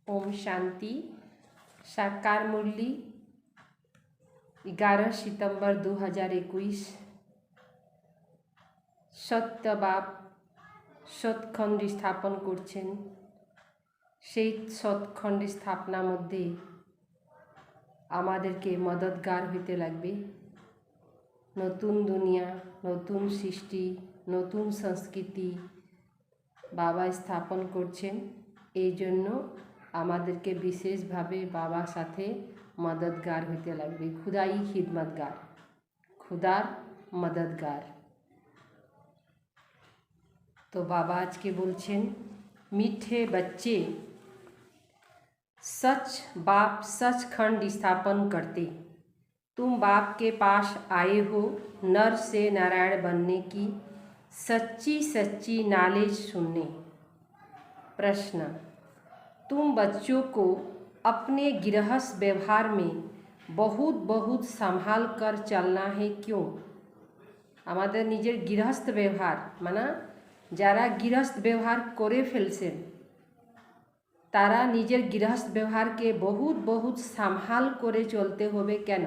ओम शांति। साकार मुरली 11 सितंबर 2021। सत्य बाप सतखंड स्थापन করছেন। সেই সৎখণ্ড স্থাপনার মধ্যে আমাদেরকে মদতগার হইতে লাগবে। নতুন দুনিয়া, নতুন সৃষ্টি, নতুন সংস্কৃতি বাবা স্থাপন করছেন। এই জন্য আমাদেরকে বিশেষভাবে বাবার সাথে মদতগার হইতে লাগবে। खुदाई खिदमतगार, खुदार मददगार। तो बाबा आज के बोलছেন, मीठे बच्चे सच बाप सचखंड स्थापन करते। तुम बाप के पास आए हो नर से नारायण बनने की सच्ची सच्ची नॉलेज सुनने। प्रश्न, तुम बच्चों को अपने गृहस्थ व्यवहार में बहुत बहुत संभाल कर चलना है। क्यों? আমাদের নিজের গৃহস্থ ব্যবহার মানে যারা গৃহস্থ ব্যবহার করে ফেলছেন তারা নিজের গৃহস্থ ব্যবহারকে বহুত বহুত संभाल করে চলতে হবে। কেন?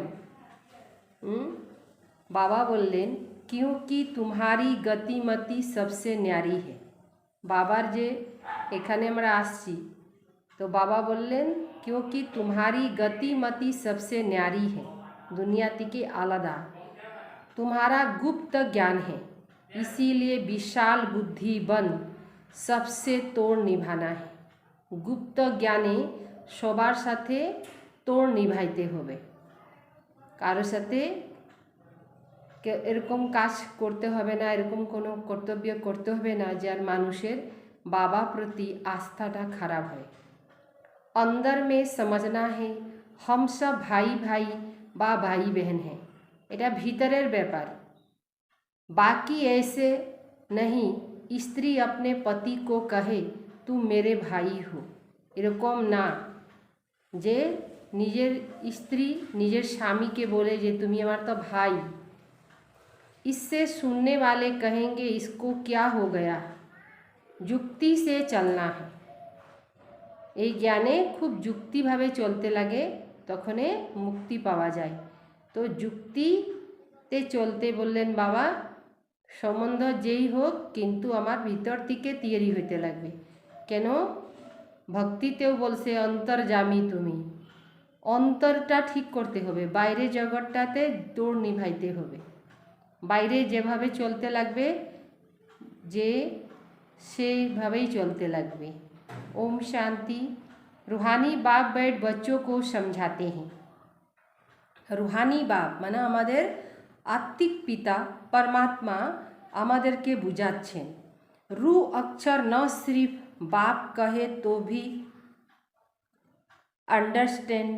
बाबा बोलें क्योंकि तुम्हारी गतिमति सबसे न्यारी है। बाबार जे एखाने আমরা আসছি तो बाबा बोलें क्योंकि तुम्हारी गतिमति सबसे न्यारी है, दुनिया থেকে आलादा। तुम्हारा गुप्त ज्ञान है, इसीलिए विशाल बुद्धि बन सबसे तोड़ निभाना है। गुप्त ज्ञाने সবার সাথে তোড় নিভাইতে হবে। কারোর সাথে এরকম কাজ করতে হবে না, এরকম কোনো কর্তব্য করতে হবে না যার মানুষের বাবা প্রতি আস্থাটা খারাপ হয়। अंदर में समझना है हम सब भाई भाई बा भाई बहन हैं। এটা ভিতরের ব্যাপার। बाकी ऐसे नहीं स्त्री अपने पति को कहे तुम मेरे भाई हो, এরকম না যে নিজের স্ত্রী নিজের স্বামীকে বলে যে তুমি আমার তো ভাই। इससे सुनने वाले कहेंगे इसको क्या हो गया। যুক্তি से चलना है। এই জ্ঞানে খুব যুক্তিভাবে চলতে লাগে তখনে মুক্তি পাওয়া যায়। তো যুক্তিতে চলতে বললেন বাবা, সম্বন্ধ যেই হোক কিন্তু আমার ভিতর থেকে তৈরি হইতে লাগবে। কেন? ভক্তিতেও বলছে অন্তর্যামী তুমি, অন্তরটা ঠিক করতে হবে। বাইরে জগৎটাতে দৌড় নিভাইতে হবে। বাইরে যেভাবে চলতে লাগবে যে সেইভাবেই চলতে লাগবে। ओम शांति। रूहानी बाप बैठ बच्चों को समझाते हैं। रूहानी बाप माना आमादेर आत्मिक पिता परमात्मा आमादेरके बुझाच्छेन। रू अक्षर न सिर्फ बाप कहे तो भी अंडरस्टैंड।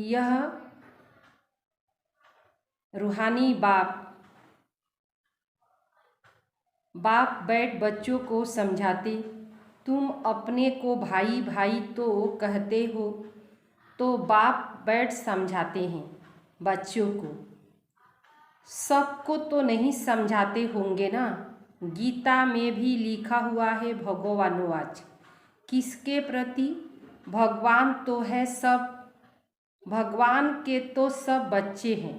यह रूहानी बाप बैठ बच्चों को समझाते। तुम अपने को भाई भाई तो कहते हो, तो बाप बैठ समझाते हैं बच्चों को। सबको तो नहीं समझाते होंगे ना। गीता में भी लिखा हुआ है भगवानुवाच, किसके प्रति? भगवान तो है सब, भगवान के तो सब बच्चे हैं।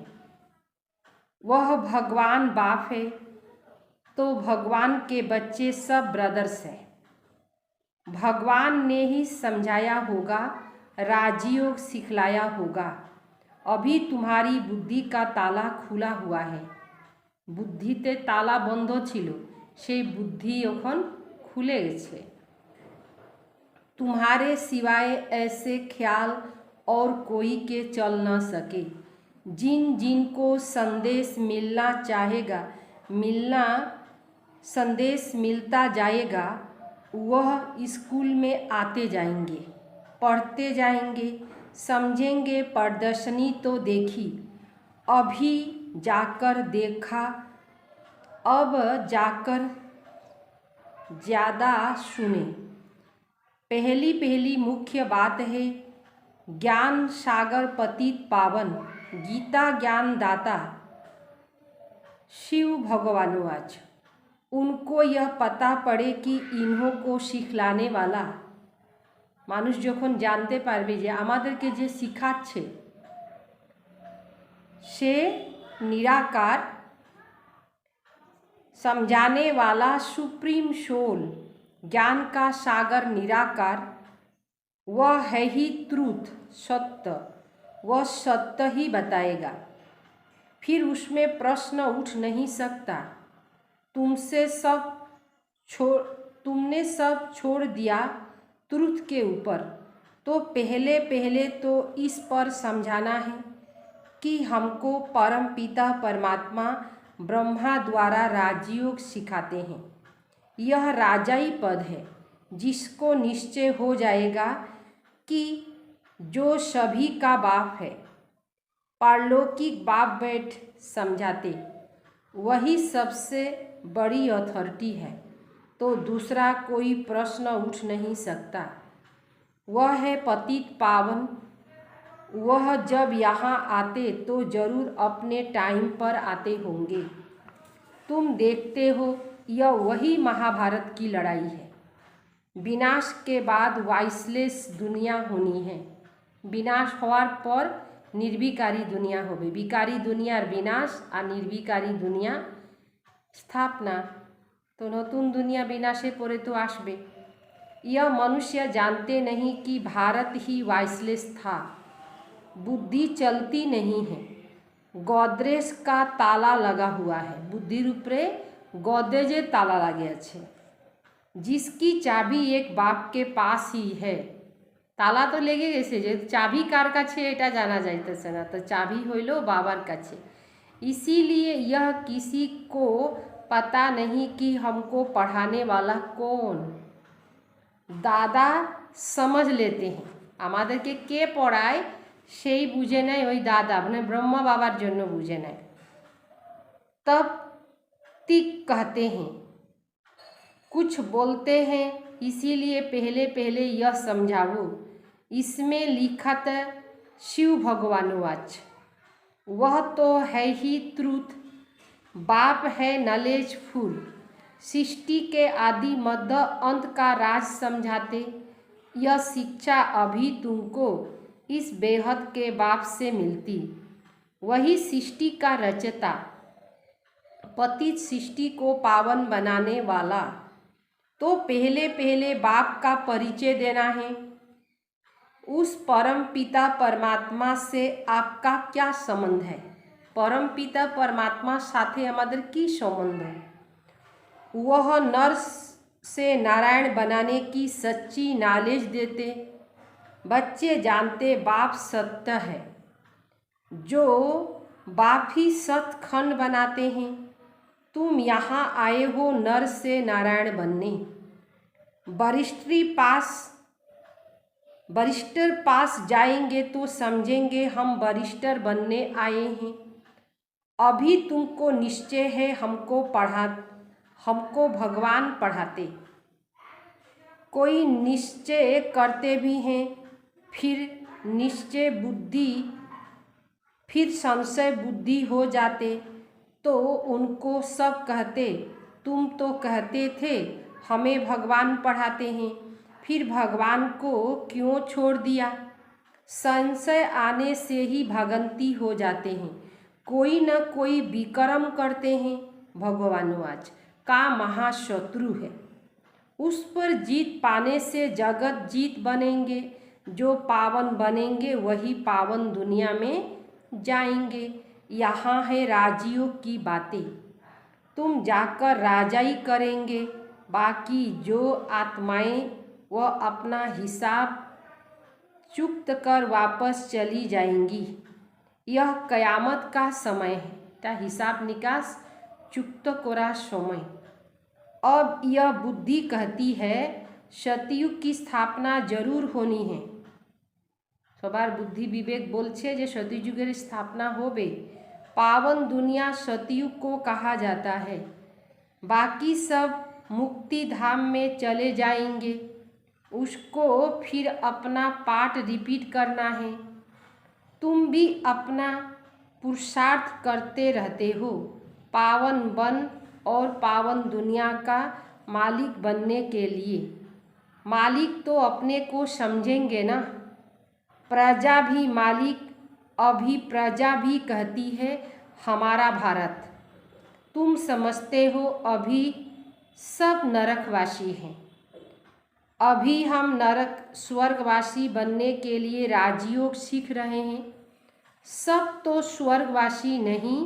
वह भगवान बाप है तो भगवान के बच्चे सब ब्रदर्स हैं। भगवान ने ही समझाया होगा, राजयोग सिखलाया होगा। अभी तुम्हारी बुद्धि का ताला खुला हुआ है। बुद्धिते ताला बंद छिलो, সেই বুদ্ধি এখন খুলে গেছে। तुम्हारे सिवाय ऐसे ख्याल और कोई के चल न सके। जिन जिन को संदेश मिलना चाहेगा, संदेश मिलता जाएगा, वह स्कूल में आते जाएंगे, पढ़ते जाएंगे, समझेंगे। प्रदर्शनी तो देखी, अभी जाकर देखा, अब जाकर ज़्यादा सुने। पहली पहली मुख्य बात है ज्ञान सागर पतित पावन, गीता ज्ञान दाता शिव भगवानुवाच। उनको यह पता पड़े कि इन्हों को सिखलाने वाला মানুষ যখন জানতে পারবে যে আমাদেরকে যে শিখাচ্ছে से निराकार, समझाने वाला सुप्रीम सोल, ज्ञान का सागर निराकार, वह है ही ट्रूथ, सत्य, वह सत्य ही बताएगा। फिर उसमें प्रश्न उठ नहीं सकता। तुमने सब छोड़ दिया ट्रूथ के ऊपर, तो पहले पहले तो इस पर समझाना है कि हमको परमपिता परमात्मा ब्रह्मा द्वारा राजयोग सिखाते हैं। यह राजाई पद है जिसको निश्चय हो जाएगा कि जो सभी का बाप है, पारलौकिक बाप बैठ समझाते, वही सबसे बड़ी अथॉरिटी है, तो दूसरा कोई प्रश्न उठ नहीं सकता। वह है पतित पावन। वह जब यहाँ आते तो जरूर अपने टाइम पर आते होंगे। तुम देखते हो यह वही महाभारत की लड़ाई है। विनाश के बाद वाइसलेस दुनिया होनी है। विनाश होवार पर निर्विकारी दुनिया होबे। विकारी दुनियार विनाश और निर्विकारी दुनिया स्थापना। तो नतून दुनिया विनाशे परे तो आसबे। यह मनुष्य जानते नहीं कि भारत ही वाइसलेस था। बुद्धि चलती नहीं है। गोदरेज का ताला लगा हुआ है। बुद्धि रूपरे गोदरेजे ताला लगे अच्छे, जिसकी चाबी एक बाप के पास ही है। ताला तो लेगे गए जे चाबी कार काछे एटा जाना जाइतेছে ना, तो चाबी हইলো बाबार काछे। इसीलिए यह किसी को पता नहीं कि हमको पढ़ाने वाला कौन। दादा समझ लेते हैं আমাদেরকে কে পড়ায় সেই বুঝে নেয় ওই দাদা, মানে ब्रह्मा बाबार জন্য বুঝে নেয়। तब तिक कहते हैं, कुछ बोलते हैं, इसीलिए पहले पहले यह समझाओ। इसमें लिखत शिव भगवान वाच, वह तो है ही ट्रूथ। बाप है नॉलेज फुल। सृष्टि के आदि मध्य अंत का राज समझाते। यह शिक्षा अभी तुमको इस बेहद के बाप से मिलती। वही सृष्टि का रचता, पतित सृष्टि को पावन बनाने वाला। तो पहले पहले बाप का परिचय देना है। उस परम पिता परमात्मा से आपका क्या संबंध है? परम पिता परमात्मा साथे हमारे की संबंध है? वह नर से नारायण बनाने की सच्ची नॉलेज देते। बच्चे जानते बाप सत्य है, जो बाप ही सतखंड बनाते हैं। तुम यहाँ आए हो नर से नारायण बनने। वरिष्ठर पास जाएंगे तो समझेंगे हम वरिष्ठर बनने आए हैं। अभी तुमको निश्चय है हमको भगवान पढ़ाते। कोई निश्चय करते भी हैं, फिर संशय बुद्धि हो जाते, तो उनको सब कहते, तुम तो कहते थे हमें भगवान पढ़ाते हैं, फिर भगवान को क्यों छोड़ दिया? संशय आने से ही भगंती हो जाते हैं। कोई न कोई विक्रम करते हैं। भगवानवाच का महाशत्रु है। उस पर जीत पाने से जगत जीत बनेंगे। जो पावन बनेंगे वही पावन दुनिया में जाएंगे। यहाँ है राजयोग की बातें। तुम जाकर राजाई करेंगे। बाकी जो आत्माएं वह अपना हिसाब चुक्त कर वापस चली जाएंगी। यह कयामत का समय है। ता हिसाब निकास चुक्त कोरा समय। अब यह बुद्धि कहती है सतयुग की स्थापना जरूर होनी है। सबार बुद्धि विवेक बोलछे जे सतयुगेर स्थापना होबे। पावन दुनिया सतयुग को कहा जाता है। बाकी सब मुक्ति धाम में चले जाएंगे। उसको फिर अपना पाठ रिपीट करना है। तुम भी अपना पुरुषार्थ करते रहते हो पावन बन और पावन दुनिया का मालिक बनने के लिए। मालिक तो अपने को समझेंगे ना। प्रजा भी मालिक, अभी प्रजा भी कहती है हमारा भारत। तुम समझते हो अभी सब नरकवासी हैं। अभी हम नरक स्वर्गवासी बनने के लिए राजयोग सीख रहे हैं। सब तो स्वर्गवासी नहीं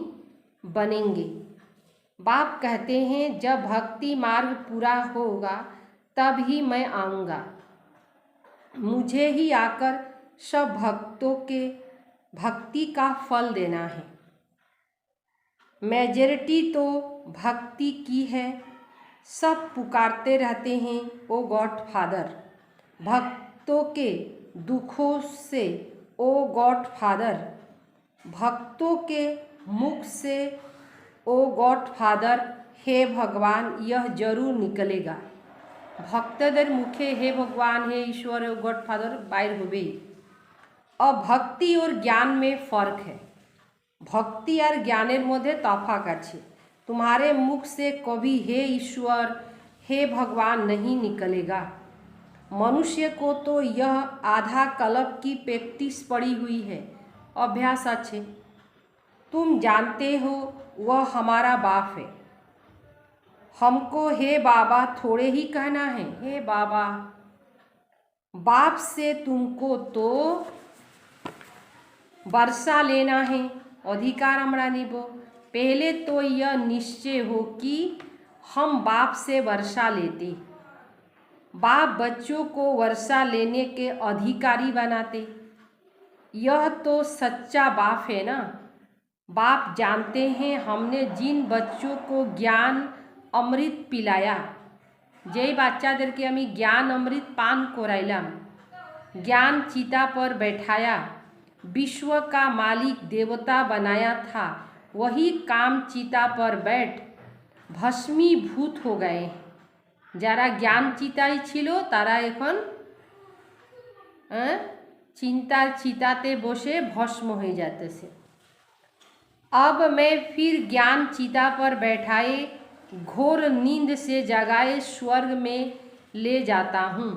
बनेंगे। बाप कहते हैं जब भक्ति मार्ग पूरा होगा तब ही मैं आऊँगा। मुझे ही आकर सब भक्तों के भक्ति का फल देना है। मेजॉरिटी तो भक्ति की है। सब पुकारते रहते हैं ओ गॉड फादर। भक्तों के दुखों से ओ गॉड फादर। भक्तों के मुख से ओ गॉड फादर, हे भगवान यह जरूर निकलेगा। भक्तদের मुखे हे भगवान, हे ईश्वर, हे गॉड फादर বাইর হবেই। अब भक्ति और ज्ञान में फ़र्क है। भक्ति और ज्ञानेर मध्य तफात আছে। तुम्हारे मुख से कभी हे ईश्वर, हे भगवान नहीं निकलेगा। मनुष्य को तो यह आधा कल्प की प्रैक्टिस पड़ी हुई है, अभ्यास अच्छे। तुम जानते हो वह हमारा बाप है। हमको हे बाबा थोड़े ही कहना है, हे बाबा। बाप से तुमको तो वर्षा लेना है, अधिकार हमरा निब। पहले तो यह निश्चय हो कि हम बाप से वर्षा लेते। बाप बच्चों को वर्षा लेने के अधिकारी बनाते। यह तो सच्चा बाप है ना। बाप जानते हैं हमने जिन बच्चों को ज्ञान अमृत पिलाया, যেই বাচ্চাদেরকে আমি ज्ञान अमृत पान कराइलाम, ज्ञान चिता पर बैठाया, विश्व का मालिक देवता बनाया था, वही काम चिता पर बैठ भस्मीभूत हो गए। যারা জ্ঞান চিতায় ছিল তারা এখন চিন্তার চিতাতে বসে ভস্ম হয়ে যাতেছে। अब मैं फिर ज्ञान चिता पर बैठाए घोर नींद से जगाए स्वर्ग में ले जाता हूँ।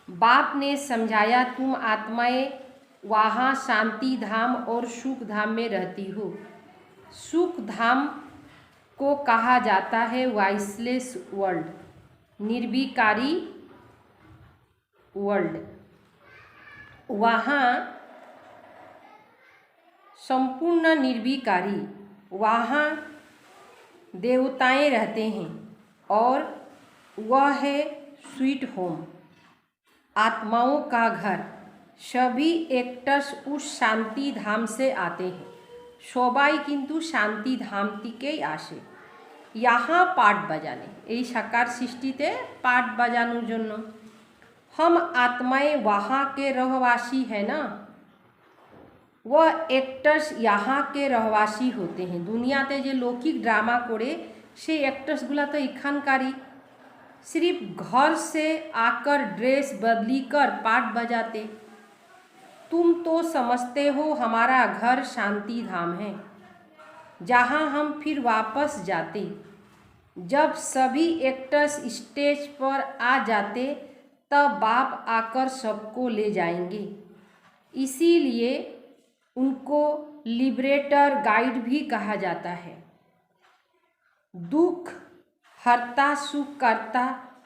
बाप ने समझाया तुम आत्माएं वहाँ शांति धाम और सुख धाम में रहती हो। सुख धाम को कहा जाता है वाइसलेस वर्ल्ड, निर्विकारी वर्ल्ड। वहाँ संपूर्ण निर्विकारी, वहाँ देवताएं रहते हैं और वह है स्वीट होम, आत्माओं का घर। सभी एक्टर्स उस शांति धाम से आते हैं। सबाई किन्तु शांति धाम थेकेई आसे यहाँ पाठ बजाने, এই সাকার সৃষ্টিতে पाठ बजानोर जन्य। हम आत्माएं वहाँ के रहवासी है ना। वह एक्टर्स यहाँ के रहवासी होते हैं। दुनियाते जो लौकिक ड्रामा करे से एक्टर्सगुला तो एखानकारी सिर्फ घर से आकर ड्रेस बदली कर पाठ बजाते। तुम तो समझते हो हमारा घर शांति धाम है, जहाँ हम फिर वापस जाते। जब सभी एक्टर्स स्टेज पर आ जाते तब बाप आकर सबको ले जाएंगे। इसीलिए उनको लिबरेटर गाइड भी कहा जाता है। दुख हरता सुख करता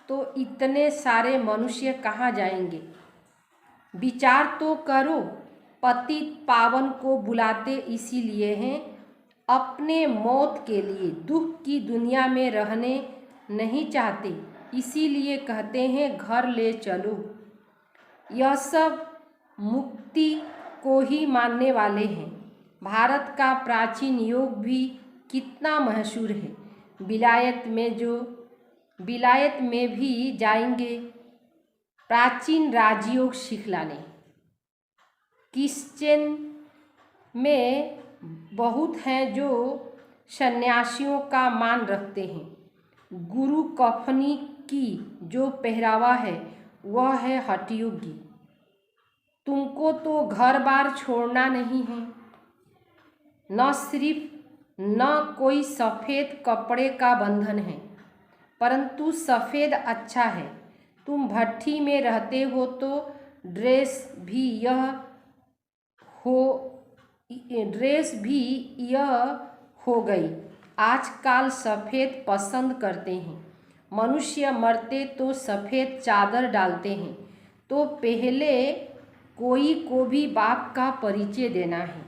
तो इतने सारे मनुष्य कहाँ जाएंगे। विचार तो करो, पतित पावन को बुलाते इसीलिए हैं, अपने मौत के लिए दुख की दुनिया में रहने नहीं चाहते, इसीलिए कहते हैं घर ले चलो। यह सब मुक्ति को ही मानने वाले हैं। भारत का प्राचीन योग भी कितना मशहूर है। विलायत में भी जाएंगे प्राचीन राजयोग सिखलाने। क्रिश्चियन में बहुत हैं जो सन्यासियों का मान रखते हैं। गुरु कफनी की जो पहरावा है वह है हठयोगी। तुमको तो घर बार छोड़ना नहीं है। न सिर्फ न कोई सफ़ेद कपड़े का बंधन है, परंतु सफ़ेद अच्छा है। तुम भट्ठी में रहते हो तो ड्रेस भी यह हो गई। आजकल सफ़ेद पसंद करते हैं। मनुष्य मरते तो सफ़ेद चादर डालते हैं। तो पहले कोई को भी बाप का परिचय देना है।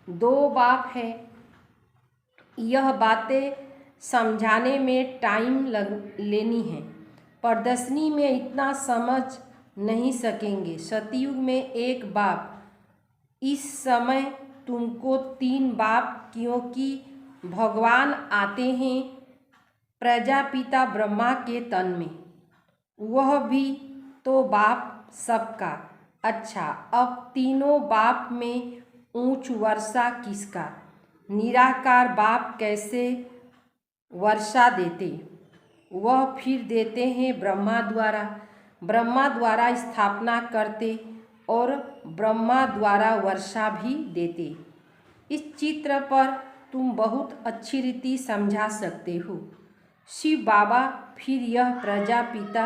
2 बाप है। यह बातें समझाने में टाइम लेनी है। प्रदर्शनी में इतना समझ नहीं सकेंगे। सतयुग में 1 बाप। इस समय तुमको 3 बाप, क्योंकि भगवान आते हैं प्रजापिता ब्रह्मा के तन में। वह भी तो बाप सबका। अच्छा, अब तीनों बाप में ऊंच वर्षा किसका? निराकार बाप कैसे वर्षा देते? वह फिर देते हैं ब्रह्मा द्वारा। ब्रह्मा द्वारा स्थापना करते और ब्रह्मा द्वारा वर्षा भी देते। इस चित्र पर तुम बहुत अच्छी रीति समझा सकते हो। शिव बाबा, फिर यह प्रजापिता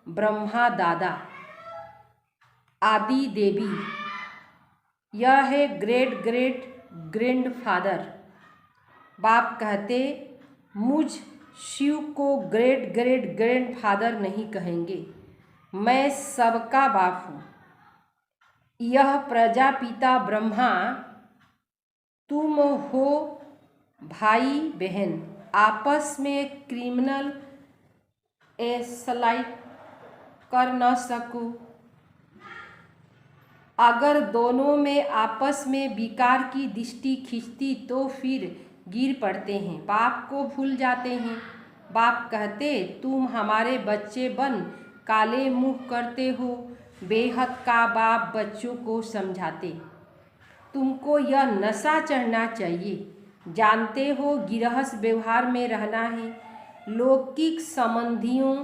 ब्रह्मा दादा, आदि देवी, यह है ग्रेट ग्रेट ग्रैंडफादर। बाप कहते, मुझ शिव को ग्रेट ग्रेट ग्रैंडफादर नहीं कहेंगे, मैं सबका बाप हूँ। यह प्रजापिता ब्रह्मा, तुम हो भाई बहन, आपस में क्रिमिनल एसलाइट कर न सको। अगर दोनों में आपस में विकार की दृष्टि खींचती तो फिर गिर पड़ते हैं, बाप को भूल जाते हैं। बाप कहते, तुम हमारे बच्चे बन काले मुँह करते हो। बेहद का बाप बच्चों को समझाते, तुमको यह नशा चढ़ना चाहिए। जानते हो गृहस्थ व्यवहार में रहना है, लौकिक संबंधियों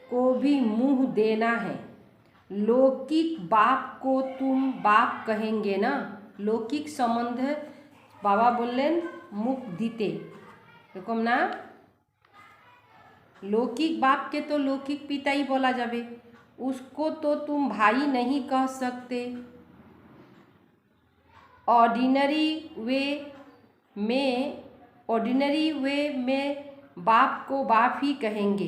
को भी मुँह देना है। लौकिक बाप को तुम बाप कहेंगे ना। लौकिक संबंध बाबा बोलें मुख दीते एरकम ना। लौकिक बाप के तो लौकिक पिता ही बोला जावे, उसको तो तुम भाई नहीं कह सकते। ऑर्डिनरी वे में बाप को बाप ही कहेंगे।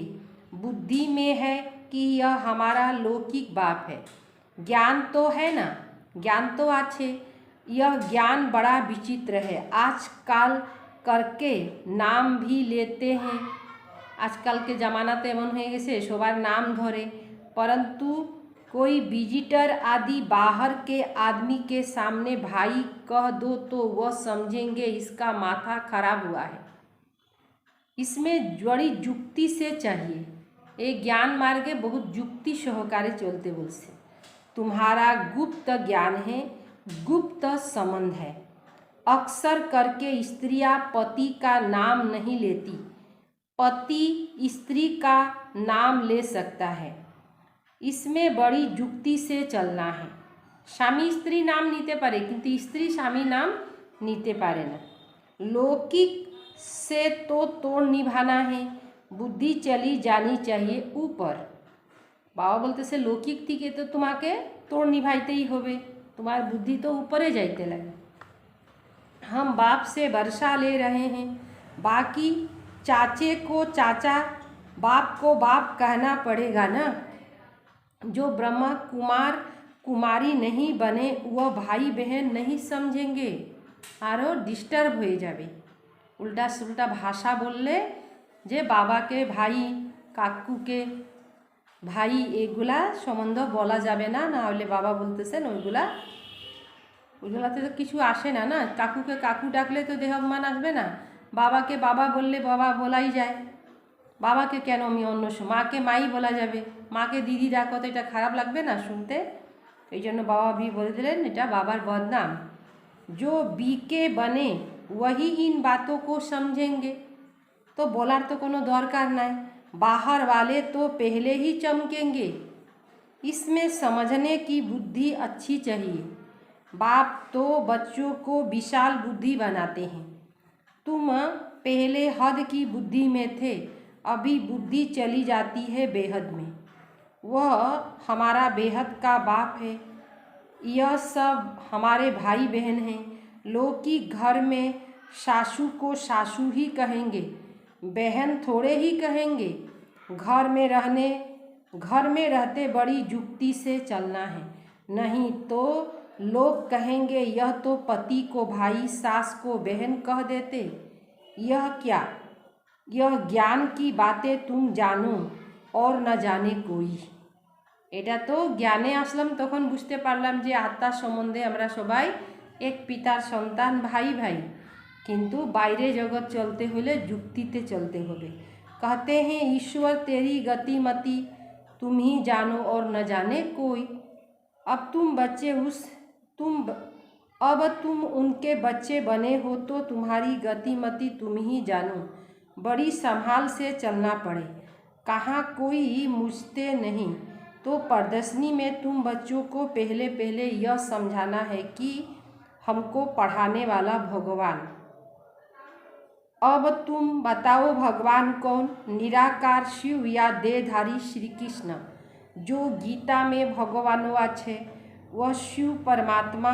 बुद्धि में है कि यह हमारा लौकिक बाप है। ज्ञान तो है ना, ज्ञान तो अच्छे। यह ज्ञान बड़ा विचित्र है। आजकल करके नाम भी लेते हैं। आजकल के ज़माना तो एमन हो गए सबार नाम धरे, परंतु कोई विजिटर आदि बाहर के आदमी के सामने भाई कह दो तो वह समझेंगे इसका माथा खराब हुआ है। इसमें बड़ी जुक्ति से चाहिए। ये ज्ञान मार्ग बहुत जुक्ति सहकारे चलते बोलते। तुम्हारा गुप्त ज्ञान है, गुप्त संबंध है। अक्सर करके स्त्रियां पति का नाम नहीं लेती, पति स्त्री का नाम ले सकता है। इसमें बड़ी जुक्ति से चलना है। स्वामी स्त्री नाम नीते पारे किंतु स्त्री स्वामी नाम नीते पारे ना। लौकिक से तो तोड़ निभाना है, बुद्धि चली जानी चाहिए ऊपर। बाबा बोलते से लौकिक थी के तो तुम्हारे तोड़ निभाते ही होवे, तुम्हारी बुद्धि तो ऊपर ही जाते लगे। हम बाप से वर्षा ले रहे हैं, बाकी चाचे को चाचा, बाप को बाप कहना पड़ेगा ना। जो ब्रह्मा कुमार कुमारी नहीं बने वह भाई बहन नहीं समझेंगे, आरो डिस्टर्ब हो जाए। उल्टा सुल्टा भाषा बोलले जे बाबा के भाई काकू के भाई एगुला सम्बन्ध बोला जाबे ना, ना हले बाबा बोलतेছেন ওইগুলাতে তো কিছু আসে না। না কাকুকে কাকু ডাকলে তো দেহাভিমান আসবে না, বাবাকে বাবা বললে বাবা বলাই যায়। বাবাকে কেন আমি অন্য মাকে মাই বলা যাবে, মাকে দিদি ডাকো তো এটা খারাপ লাগবে না শুনতে। এই জন্য বাবা भी বলে দিলেন এটা বাবার বদনাম। जो बीके बने वही इन बातों को समझेंगे, तो बोलार तो कोनो दरकार नहीं। बाहर वाले तो पहले ही चमकेंगे। इसमें समझने की बुद्धि अच्छी चाहिए। बाप तो बच्चों को विशाल बुद्धि बनाते हैं। तुम पहले हद की बुद्धि में थे, अभी बुद्धि चली जाती है बेहद में। वह हमारा बेहद का बाप है। यह सब हमारे भाई बहन हैं। लोग कि घर में सासू को सासू ही कहेंगे, बहन थोड़े ही कहेंगे। घर में रहते बड़ी जुक्ति से चलना है, नहीं तो लोग कहेंगे यह तो पति को भाई सास को बहन कह देते। यह क्या, यह ज्ञान की बातें तुम जानो और न जाने कोई। এটা তো জ্ঞানে আসলাম তখন বুঝতে পারলাম যে আত্মার সম্বন্ধে আমরা সবাই এক পিতার সন্তান, ভাই ভাই, কিন্তু বাইরে জগৎ চলতে হলে যুক্তিতে চলতে হবে। कहते हैं ईश्वर तेरी गति मति तुम ही जानो और न जाने कोई। अब तुम उनके बच्चे बने हो तो तुम्हारी गति मति तुम ही जानो। बड़ी संभाल से चलना पड़े, कहाँ कोई मुझते नहीं। तो प्रदर्शनी में तुम बच्चों को पहले पहले यह समझाना है कि हमको पढ़ाने वाला भगवान। अब तुम बताओ भगवान कौन, निराकार शिव या देहधारी श्री कृष्ण। जो गीता में भगवानवाच है वह शिव परमात्मा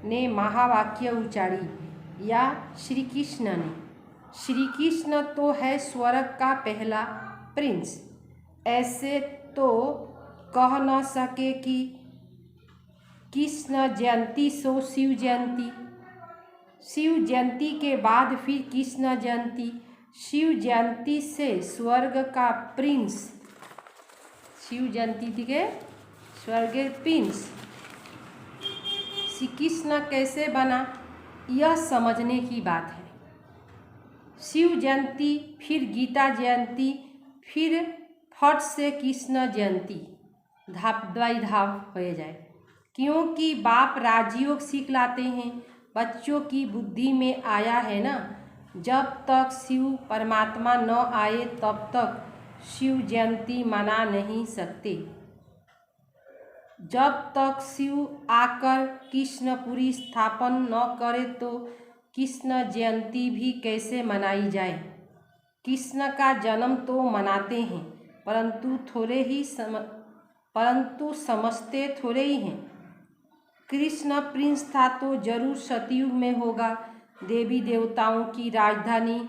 ने महावाक्य उच्चारी या श्री कृष्ण ने। श्री कृष्ण तो है स्वर्ग का पहला प्रिंस। ऐसे तो कह न सके कि कृष्ण जयंती सो शिव जयंती, शिव जयंती के बाद फिर कृष्ण जयंती, शिव जयंती से स्वर्ग का प्रिंस, शिव जयंती के स्वर्ग प्रिंस श्री कृष्ण कैसे बना, यह समझने की बात है। शिव जयंती, फिर गीता जयंती, फिर फट से कृष्ण जयंती, धाप दवाई धाप हो जाए। क्योंकि बाप राजयोग सिखलाते हैं, बच्चों की बुद्धि में आया है ना। जब तक शिव परमात्मा न आए तब तक शिव जयंती मना नहीं सकते। जब तक शिव आकर कृष्णपुरी स्थापन न करे तो कृष्ण जयंती भी कैसे मनाई जाए। कृष्ण का जन्म तो मनाते हैं, परंतु समझते थोड़े ही हैं। कृष्ण प्रिंस था तो जरूर सतयुग में होगा, देवी देवताओं की राजधानी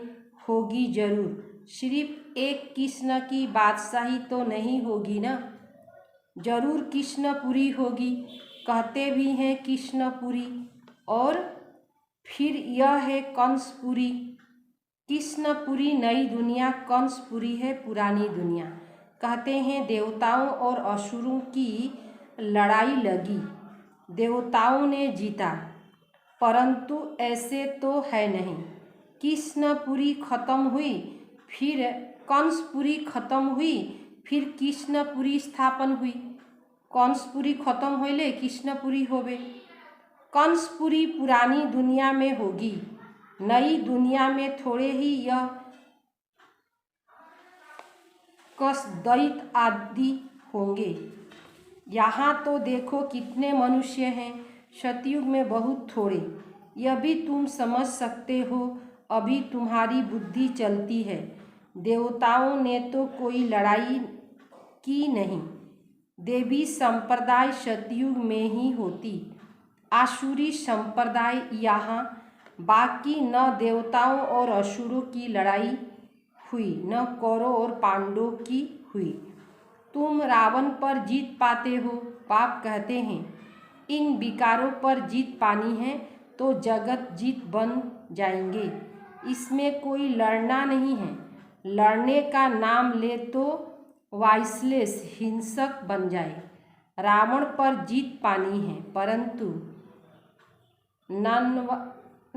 होगी जरूर। सिर्फ एक कृष्ण की बादशाही तो नहीं होगी ना, जरूर कृष्णपुरी होगी। कहते भी हैं कृष्णपुरी, और फिर यह है कंसपुरी। कृष्णपुरी नई दुनिया, कंसपुरी है पुरानी दुनिया। कहते हैं देवताओं और असुरों की लड़ाई लगी, देवताओं ने जीता, परंतु ऐसे तो है नहीं। कृष्णपुरी खत्म हुई, फिर कंसपुरी खत्म हुई, फिर कृष्णपुरी स्थापन हुई। कंसपुरी खत्म होले कृष्णपुरी होवे। कंसपुरी पुरानी दुनिया में होगी, नई दुनिया में थोड़े ही यह कस दैत आदि होंगे। यहाँ तो देखो कितने मनुष्य हैं, सतयुग में बहुत थोड़े। यह भी तुम समझ सकते हो, अभी तुम्हारी बुद्धि चलती है। देवताओं ने तो कोई लड़ाई की नहीं, देवी संप्रदाय सतयुग में ही होती, आसुरी संप्रदाय यहाँ। बाकी न देवताओं और असुरों की लड़ाई हुई, न कौरव और पांडवों की हुई। तुम रावण पर जीत पाते हो। बाप कहते हैं इन विकारों पर जीत पानी है तो जगत जीत बन जाएंगे, इसमें कोई लड़ना नहीं है। लड़ने का नाम ले तो वाइसलेस हिंसक बन जाए। रावण पर जीत पानी है, परंतु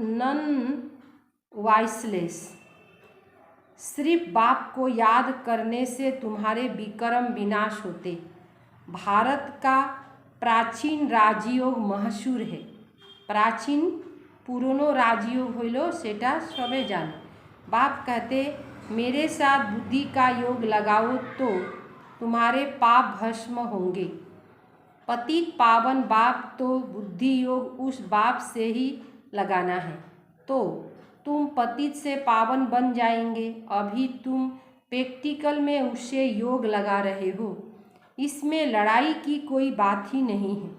नन वाइसलेस। सिर्फ बाप को याद करने से तुम्हारे विक्रम विनाश होते। भारत का प्राचीन राजयोग मशहूर है। प्राचीन पुरानो राजयोग हইল सेटा सबे जाने। बाप कहते मेरे साथ बुद्धि का योग लगाओ तो तुम्हारे पाप भस्म होंगे। पतित पावन बाप तो बुद्धि योग उस बाप से ही लगाना है तो तुम पतित से पावन बन जाएंगे। अभी तुम प्रैक्टिकल में उससे योग लगा रहे हो। इसमें लड़ाई की कोई बात ही नहीं है।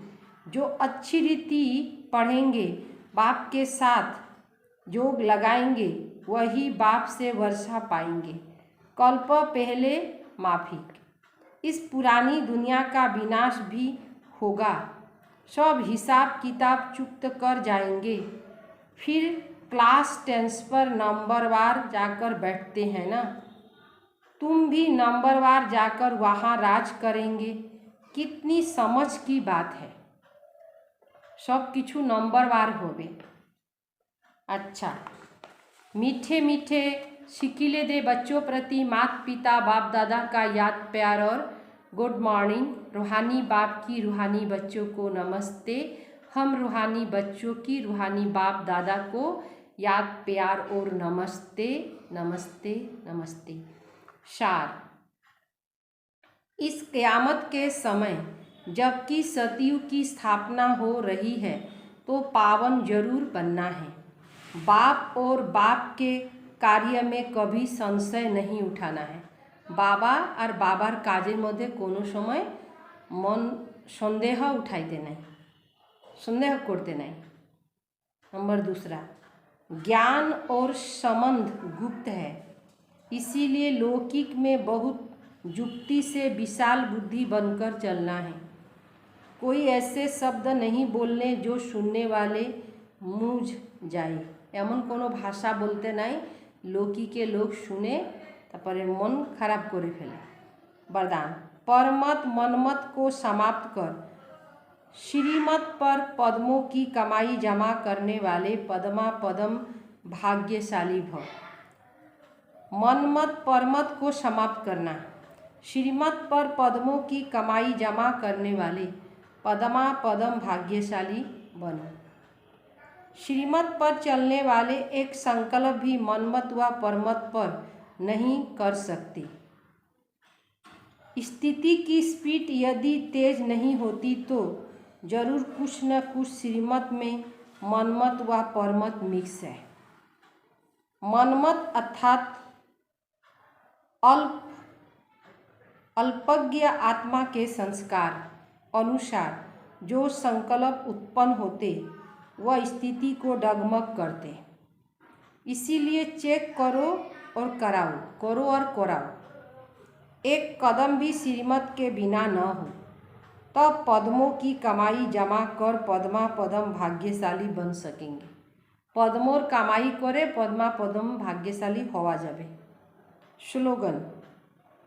जो अच्छी रीति पढ़ेंगे, बाप के साथ जोग लगाएंगे, वही बाप से वर्षा पाएंगे। कल्प पहले माफी। इस पुरानी दुनिया का विनाश भी होगा। सब हिसाब किताब चुकत कर जाएंगे। फिर क्लास टेंस पर नंबरवार जाकर बैठते हैं ना, तुम भी नंबरवार जाकर वहाँ राज करेंगे। कितनी समझ की बात है। सब किछु नंबरवार होवे। अच्छा, मीठे मीठे शिकिले दे बच्चों प्रति माता पिता बाप दादा का याद प्यार और गुड मॉर्निंग। रूहानी बाप की रूहानी बच्चों को नमस्ते। हम रूहानी बच्चों की रूहानी बाप दादा को याद प्यार और नमस्ते नमस्ते नमस्ते। सार, इस क़यामत के समय जबकि सतयुग की स्थापना हो रही है तो पावन जरूर बनना है। बाप और बाप के कार्य में कभी संशय नहीं उठाना है। बाबा और बाबार काजेर मध्य कोनो समय मन सन्देह उठाइते नहीं, सन्देह करते नहीं। नंबर दूसरा, ज्ञान और संबंध गुप्त है, इसीलिए लौकिक में बहुत युक्ति से विशाल बुद्धि बनकर चलना है। कोई ऐसे शब्द नहीं बोलने जो सुनने वाले मूझ जाए। एमन कोनो भाषा बोलते नहीं लौकिके लोग शुने तारपरे मन खराब करे फेले। वरदान, परमत मनमत को समाप्त कर श्रीमत पर पद्मों की कमाई जमा करने वाले पद्मा पदम भाग्यशाली भव। मनमत परमत को समाप्त करना, श्रीमत पर पद्मों की कमाई जमा करने वाले पद्मा पदम भाग्यशाली बनो। श्रीमत पर चलने वाले एक संकल्प भी मनमत व परमत पर नहीं कर सकते। स्थिति की स्पीड यदि तेज नहीं होती तो जरूर कुछ न कुछ श्रीमत में मनमत व परमत मिक्स है। मनमत अर्थात अल्पज्ञ आत्मा के संस्कार अनुसार जो संकल्प उत्पन्न होते वह स्थिति को डगमग करते। इसीलिए चेक करो और कराओ, करो और कराओ। एक कदम भी श्रीमत के बिना न हो, तब पद्मों की कमाई जमा कर पद्मा पदम भाग्यशाली बन सकेंगे। पद्मोर कमाई करे पद्मा पदम भाग्यशाली होवा जाबे। स्लोगन,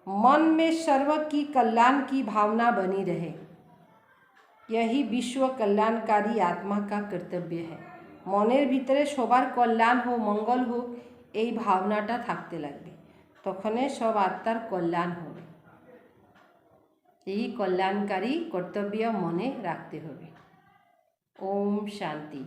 मन में सर्व की कल्याण की भावना बनी रहे, यही विश्व कल्याणकारी आत्मा का कर्तव्य है। मनेर भीतरे सबार कल्याण हो मंगल हो এই भावनाटा থাকতে লাগবে, তখনে सब आत्मार कल्याण होबे। यही कल्याणकारी कर्तव्य मने राखते होबे। ओम शांति।